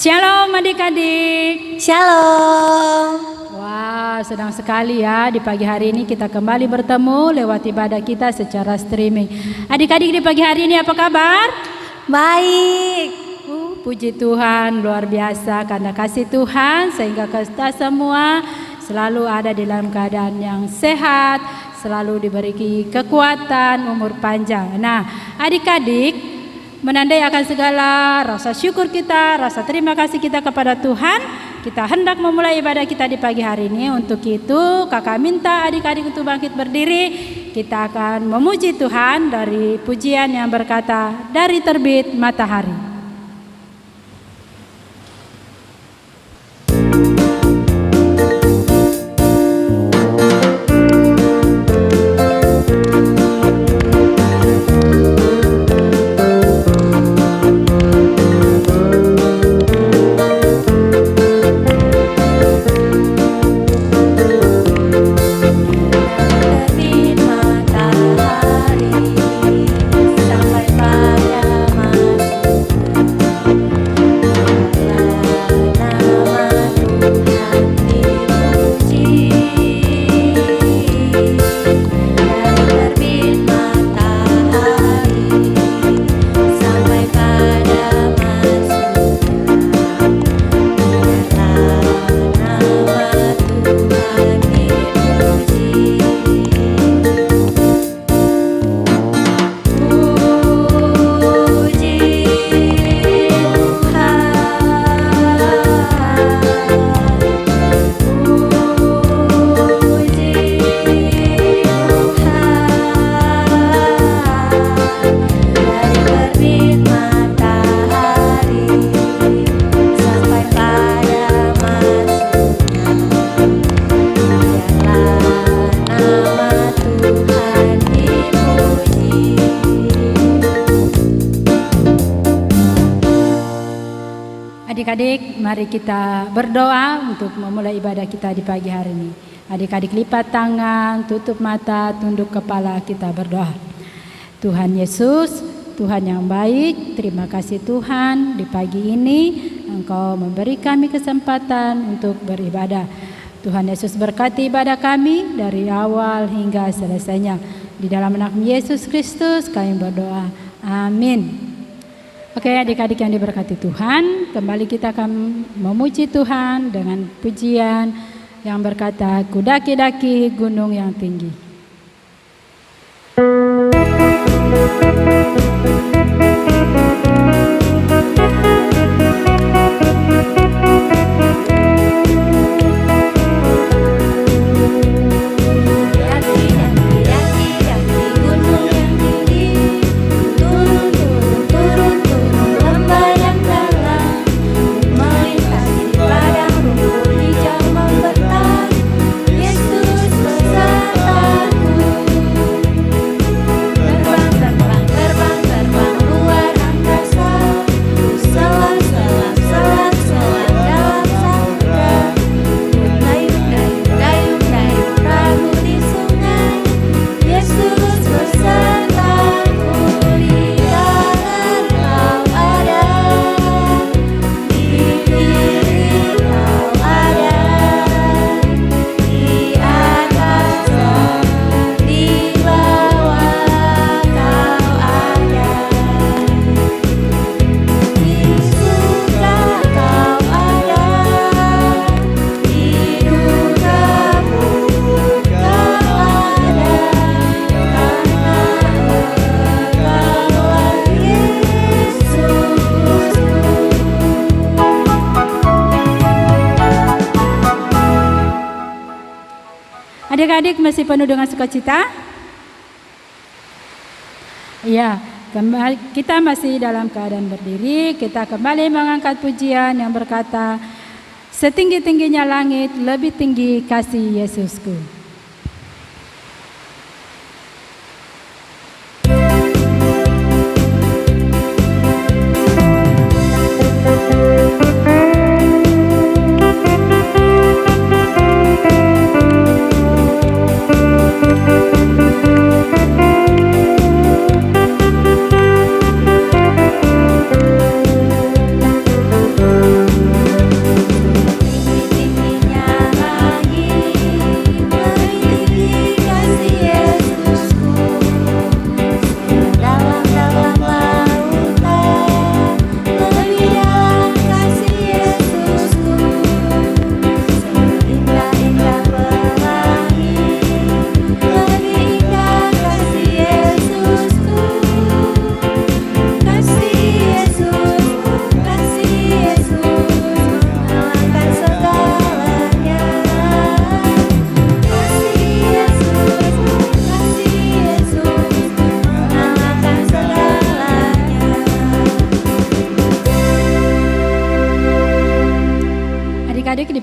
Shalom adik-adik. Shalom. Wah, senang sekali ya di pagi hari ini kita kembali bertemu lewat ibadah kita secara streaming. Adik-adik di pagi hari ini apa kabar? Baik. Puji Tuhan, luar biasa karena kasih Tuhan sehingga kita semua selalu ada di dalam keadaan yang sehat, selalu diberi kekuatan, umur panjang. Nah, adik-adik, menandai akan segala rasa syukur kita, rasa terima kasih kita kepada Tuhan, kita hendak memulai ibadah kita di pagi hari ini. Untuk itu kakak minta adik-adik untuk bangkit berdiri. Kita akan memuji Tuhan dari pujian yang berkata, dari terbit matahari. Adik-adik, mari kita berdoa untuk memulai ibadah kita di pagi hari ini. Adik-adik lipat tangan, tutup mata, tunduk kepala, kita berdoa. Tuhan Yesus, Tuhan yang baik, terima kasih Tuhan di pagi ini Engkau memberi kami kesempatan untuk beribadah. Tuhan Yesus berkati ibadah kami dari awal hingga selesainya. Di dalam nama Yesus Kristus kami berdoa. Amin. Oke, adik-adik yang diberkati Tuhan, kembali kita akan memuji Tuhan dengan pujian yang berkata, ku daki-daki gunung yang tinggi. Adik-adik masih penuh dengan sukacita? Ya, kita masih dalam keadaan berdiri. Kita kembali mengangkat pujian yang berkata, setinggi-tingginya langit, lebih tinggi kasih Yesusku.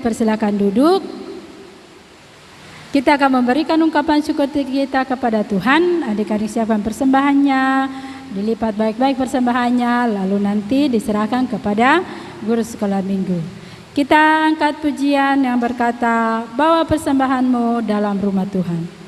dipersilakan duduk. Kita akan memberikan ungkapan syukur kita kepada Tuhan. Adik-adik siapkan persembahannya, dilipat baik-baik persembahannya, lalu nanti diserahkan kepada guru sekolah minggu. Kita angkat pujian yang berkata, bawa persembahanmu dalam rumah Tuhan.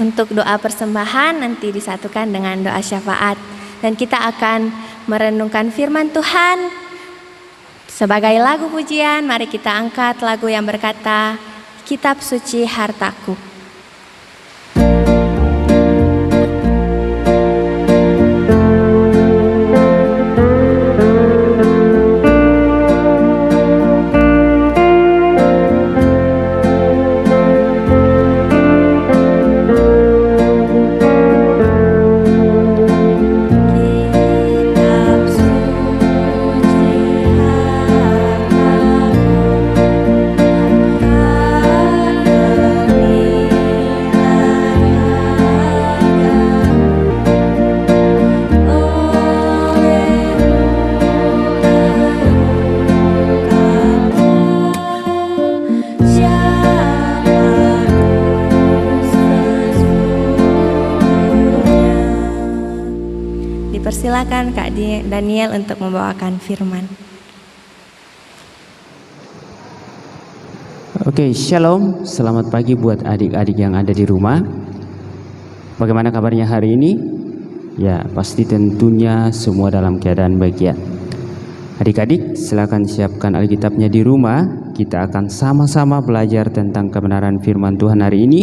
Untuk doa persembahan nanti disatukan dengan doa syafaat. Dan kita akan merenungkan firman Tuhan sebagai lagu pujian. Mari kita angkat lagu yang berkata, Kitab Suci Hartaku. Silakan Kak Daniel untuk membawakan firman. Oke, shalom. Selamat pagi buat adik-adik yang ada di rumah. Bagaimana kabarnya hari ini? Ya, pasti tentunya semua dalam keadaan baik ya. Adik-adik, silakan siapkan Alkitabnya di rumah. Kita akan sama-sama belajar tentang kebenaran firman Tuhan hari ini.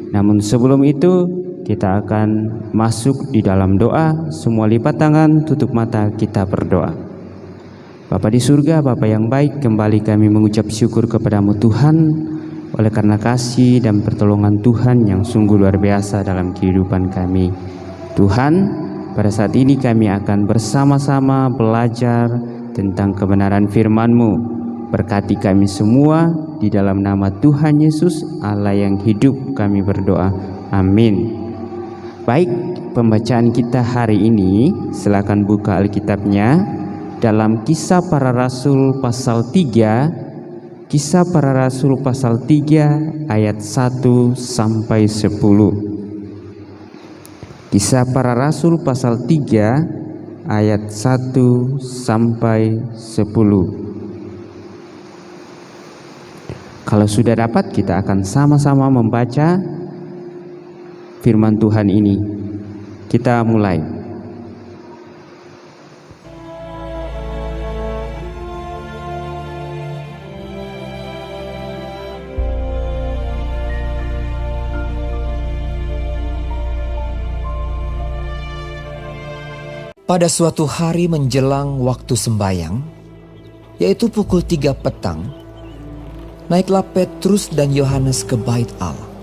Namun sebelum itu, kita akan masuk di dalam doa. Semua lipat tangan, tutup mata, kita berdoa. Bapa di surga, Bapa yang baik, kembali kami mengucap syukur kepadamu Tuhan, oleh karena kasih dan pertolongan Tuhan yang sungguh luar biasa dalam kehidupan kami. Tuhan, pada saat ini kami akan bersama-sama belajar tentang kebenaran firman-Mu. Berkati kami semua, di dalam nama Tuhan Yesus, Allah yang hidup, kami berdoa. Amin. Baik, pembacaan kita hari ini, silakan buka Alkitabnya dalam Kisah Para Rasul pasal 3, Kisah Para Rasul pasal 3 ayat 1 sampai 10. Kisah Para Rasul pasal 3 ayat 1 sampai 10. Kalau sudah dapat, kita akan sama-sama membaca firman Tuhan ini. Kita mulai. Pada suatu hari menjelang waktu sembayang, yaitu pukul 3 petang, naiklah Petrus dan Yohanes ke bait Allah.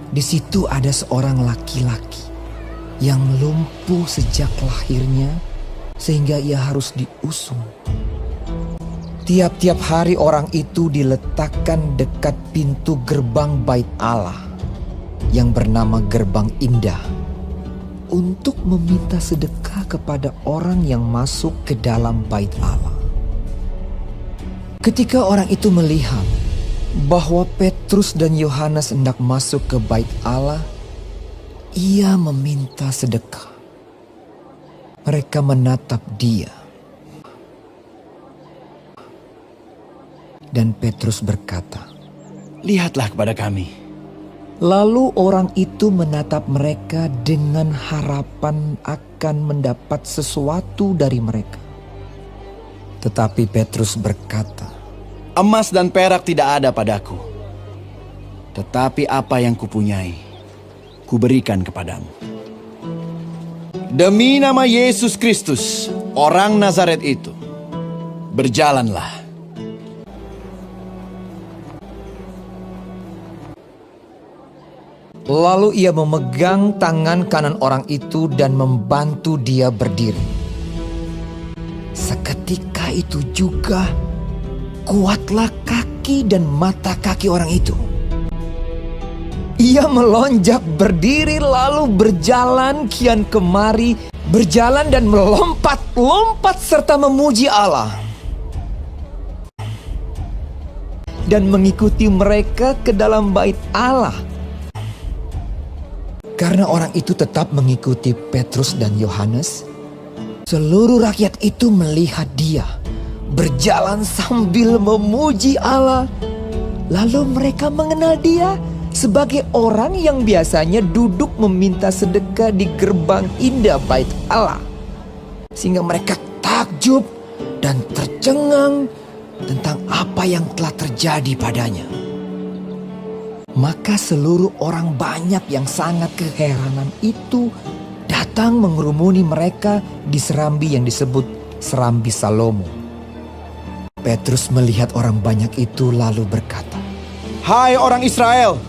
Di situ ada seorang laki-laki yang lumpuh sejak lahirnya sehingga ia harus diusung. Tiap-tiap hari orang itu diletakkan dekat pintu gerbang bait Allah yang bernama Gerbang Indah untuk meminta sedekah kepada orang yang masuk ke dalam bait Allah. Ketika orang itu melihat bahwa Petrus dan Yohanes hendak masuk ke bait Allah, ia meminta sedekah. Mereka menatap dia. Dan Petrus berkata, "Lihatlah kepada kami." lalu orang itu menatap mereka dengan harapan akan mendapat sesuatu dari mereka. Tetapi Petrus berkata, "Emas dan perak tidak ada padaku, tetapi apa yang kupunyai, kuberikan kepadamu. Demi nama Yesus Kristus, orang Nazaret itu, berjalanlah." Lalu ia memegang tangan kanan orang itu dan membantu dia berdiri. Seketika itu juga kuatlah kaki dan mata kaki orang itu. Ia melonjak berdiri lalu berjalan kian kemari, berjalan dan melompat-lompat serta memuji Allah. Dan mengikuti mereka ke dalam bait Allah. Karena orang itu tetap mengikuti Petrus dan Yohanes, seluruh rakyat itu melihat dia berjalan sambil memuji Allah. Lalu mereka mengenal dia sebagai orang yang biasanya duduk meminta sedekah di gerbang indah bait Allah. Sehingga mereka takjub dan tercengang tentang apa yang telah terjadi padanya. Maka seluruh orang banyak yang sangat keheranan itu datang mengerumuni mereka di serambi yang disebut Serambi Salomo. Petrus melihat orang banyak itu lalu berkata, "Hai orang Israel,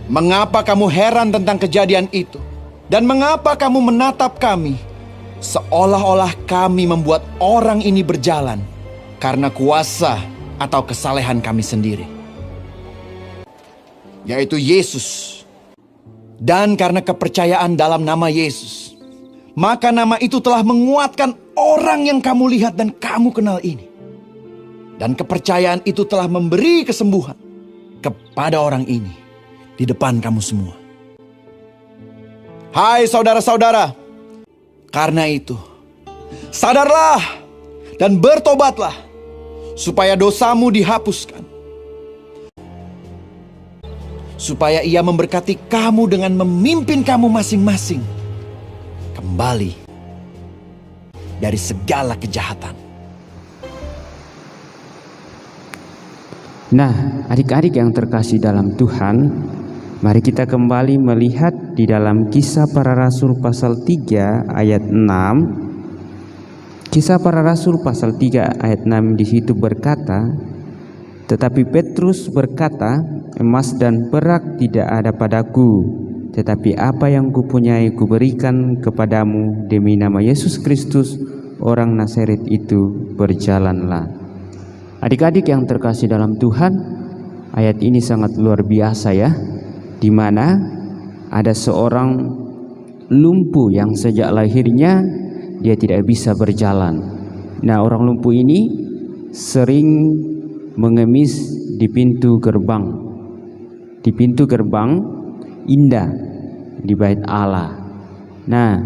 mengapa kamu heran tentang kejadian itu? Dan mengapa kamu menatap kami seolah-olah kami membuat orang ini berjalan karena kuasa atau kesalehan kami sendiri, yaitu Yesus, dan karena kepercayaan dalam nama Yesus, maka nama itu telah menguatkan orang yang kamu lihat dan kamu kenal ini. Dan kepercayaan itu telah memberi kesembuhan kepada orang ini di depan kamu semua. Hai saudara-saudara, karena itu sadarlah dan bertobatlah supaya dosamu dihapuskan, supaya Ia memberkati kamu dengan memimpin kamu masing-masing kembali dari segala kejahatan." Nah, adik-adik yang terkasih dalam Tuhan, mari kita kembali melihat di dalam Kisah Para Rasul pasal 3 ayat 6. Kisah Para Rasul pasal 3 ayat 6 di situ berkata, "Tetapi Petrus berkata, emas dan perak tidak ada padaku, tetapi apa yang kupunyai kuberikan kepadamu. Demi nama Yesus Kristus, orang Nazaret itu, berjalanlah." Adik-adik yang terkasih dalam Tuhan, ayat ini sangat luar biasa ya, di mana ada seorang lumpuh yang sejak lahirnya dia tidak bisa berjalan. Nah, orang lumpuh ini sering mengemis di pintu gerbang indah di bait Allah. Nah,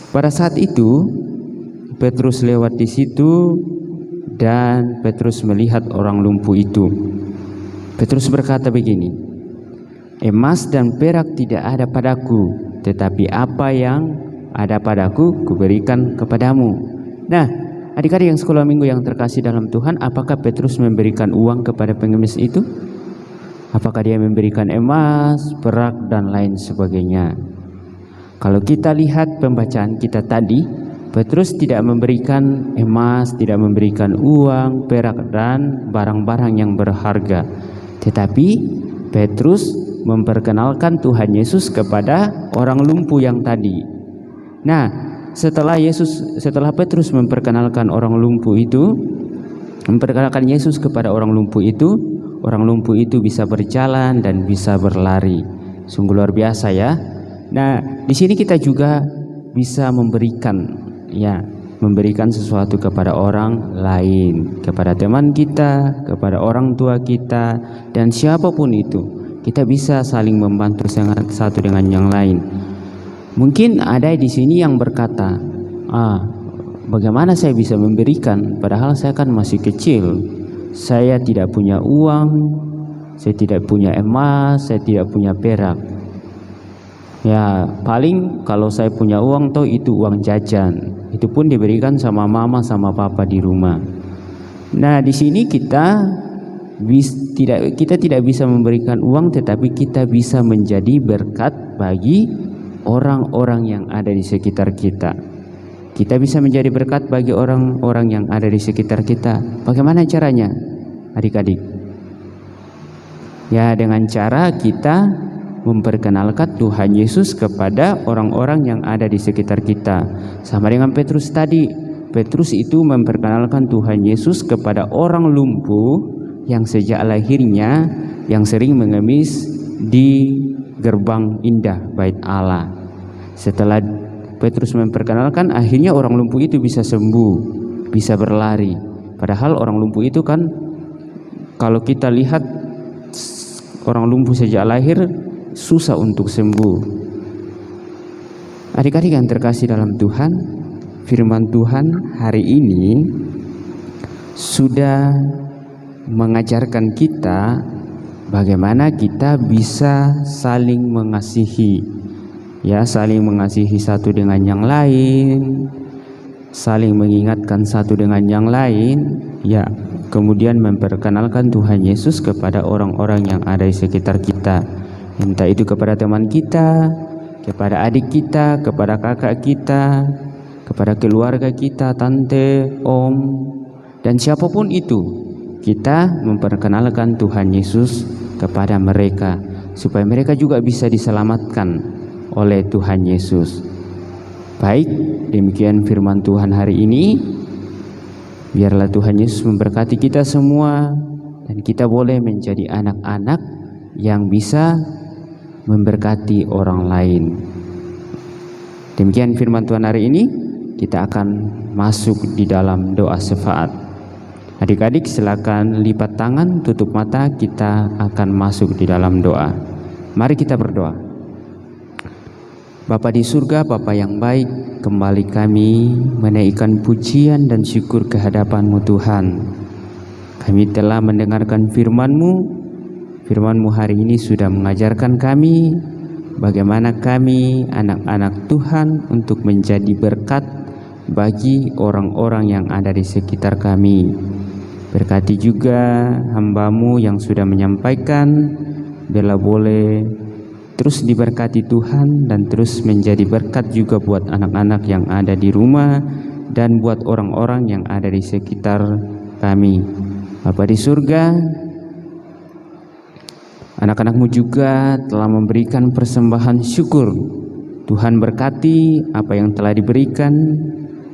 pada saat itu Petrus lewat di situ dan Petrus melihat orang lumpuh itu. Petrus berkata begini, "Emas dan perak tidak ada padaku, tetapi apa yang ada padaku kuberikan kepadamu." Nah, adik-adik yang sekolah minggu yang terkasih dalam Tuhan, apakah Petrus memberikan uang kepada pengemis itu? Apakah dia memberikan emas, perak, dan lain sebagainya? Kalau kita lihat pembacaan kita tadi, Petrus tidak memberikan emas, tidak memberikan uang, perak, dan barang-barang yang berharga. Tetapi Petrus memperkenalkan Tuhan Yesus kepada orang lumpuh yang tadi. Nah, setelah Petrus memperkenalkan Yesus kepada orang lumpuh itu bisa berjalan dan bisa berlari. Sungguh luar biasa ya. Nah, di sini kita juga bisa memberikan ya memberikan sesuatu kepada orang lain, kepada teman kita, kepada orang tua kita, dan siapapun itu. Kita bisa saling membantu satu dengan yang lain. Mungkin ada di sini yang berkata, bagaimana saya bisa memberikan padahal saya kan masih kecil. Saya tidak punya uang, saya tidak punya emas, saya tidak punya perak. Ya, paling kalau saya punya uang toh itu uang jajan. Itu pun diberikan sama mama sama papa di rumah. Nah, di sini kita tidak bisa memberikan uang, tetapi kita bisa menjadi berkat bagi orang-orang yang ada di sekitar kita. Kita bisa menjadi berkat bagi orang-orang yang ada di sekitar kita. Bagaimana caranya, adik-adik? Ya, dengan cara kita memperkenalkan Tuhan Yesus kepada orang-orang yang ada di sekitar kita. Sama dengan Petrus tadi. Petrus itu memperkenalkan Tuhan Yesus kepada orang lumpuh yang sejak lahirnya yang sering mengemis di gerbang indah bait Allah. Setelah Petrus memperkenalkan, akhirnya orang lumpuh itu bisa sembuh, bisa berlari. Padahal orang lumpuh itu kan, kalau kita lihat orang lumpuh sejak lahir susah untuk sembuh. Adik-adik yang terkasih dalam Tuhan, firman Tuhan hari ini sudah mengajarkan kita bagaimana kita bisa saling mengasihi. Ya, saling mengasihi satu dengan yang lain, saling mengingatkan satu dengan yang lain, ya, kemudian memperkenalkan Tuhan Yesus kepada orang-orang yang ada di sekitar kita. Entah itu kepada teman kita, kepada adik kita, kepada kakak kita, kepada keluarga kita, tante, om, dan siapapun itu, kita memperkenalkan Tuhan Yesus kepada mereka, supaya mereka juga bisa diselamatkan oleh Tuhan Yesus. Baik, demikian firman Tuhan hari ini. Biarlah Tuhan Yesus memberkati kita semua, dan kita boleh menjadi anak-anak yang bisa memberkati orang lain. Demikian firman Tuhan hari ini. Kita akan masuk di dalam doa syafaat. Adik-adik silakan lipat tangan, tutup mata, kita akan masuk di dalam doa. Mari kita berdoa. Bapa di surga, Bapa yang baik, kembali kami menaikkan pujian dan syukur kehadapan-Mu Tuhan. Kami telah mendengarkan firman-Mu. Firman-Mu hari ini sudah mengajarkan kami bagaimana kami anak-anak Tuhan untuk menjadi berkat bagi orang-orang yang ada di sekitar kami. Berkati juga hamba-Mu yang sudah menyampaikan, biarlah boleh terus diberkati Tuhan dan terus menjadi berkat juga buat anak-anak yang ada di rumah dan buat orang-orang yang ada di sekitar kami. Bapa di surga, anak-anak-Mu juga telah memberikan persembahan syukur. Tuhan berkati apa yang telah diberikan.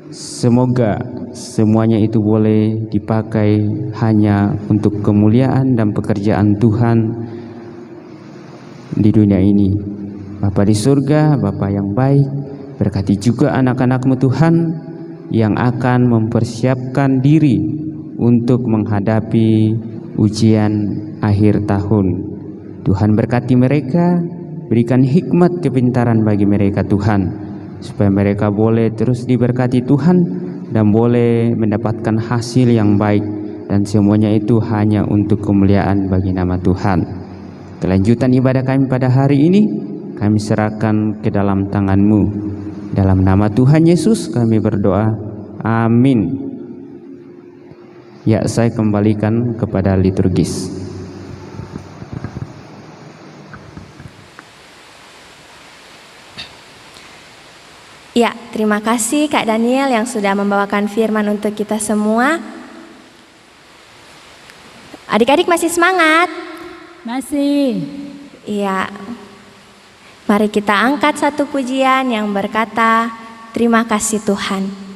Semoga semuanya itu boleh dipakai hanya untuk kemuliaan dan pekerjaan Tuhan di dunia ini. Bapa di surga, Bapa yang baik, berkati juga anak-anak-Mu Tuhan yang akan mempersiapkan diri untuk menghadapi ujian akhir tahun. Tuhan berkati mereka, berikan hikmat kepintaran bagi mereka Tuhan, supaya mereka boleh terus diberkati Tuhan dan boleh mendapatkan hasil yang baik, dan semuanya itu hanya untuk kemuliaan bagi nama Tuhan. Kelanjutan ibadah kami pada hari ini kami serahkan ke dalam tangan-Mu. Dalam nama Tuhan Yesus kami berdoa, amin. Ya, saya kembalikan kepada liturgis. Ya, terima kasih Kak Daniel yang sudah membawakan firman untuk kita semua. Adik-adik masih semangat? Masih. Iya. Mari kita angkat satu pujian yang berkata, terima kasih Tuhan.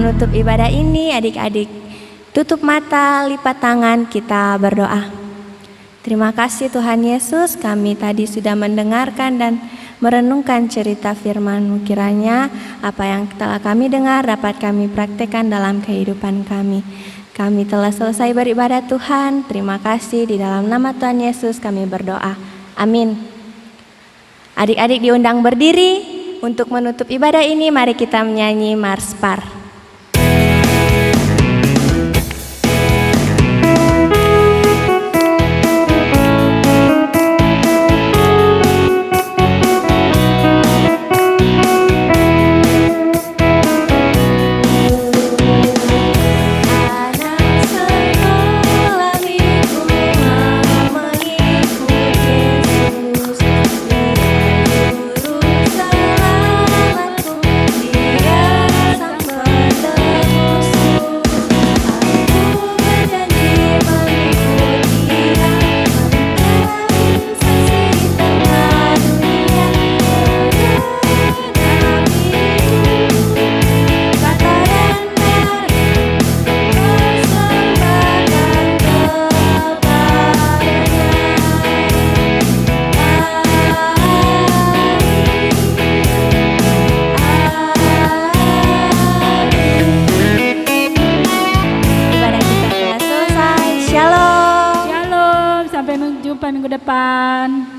menutup ibadah ini, adik-adik tutup mata, lipat tangan, kita berdoa. Terima kasih Tuhan Yesus, kami tadi sudah mendengarkan dan merenungkan cerita firman-Mu. Kiranya apa yang telah kami dengar dapat kami praktekkan dalam kehidupan kami. Kami telah selesai beribadah Tuhan. Terima kasih, di dalam nama Tuhan Yesus kami berdoa. Amin. Adik-adik diundang berdiri untuk menutup ibadah ini. Mari kita menyanyi Mars Par. Sampai jumpa minggu depan.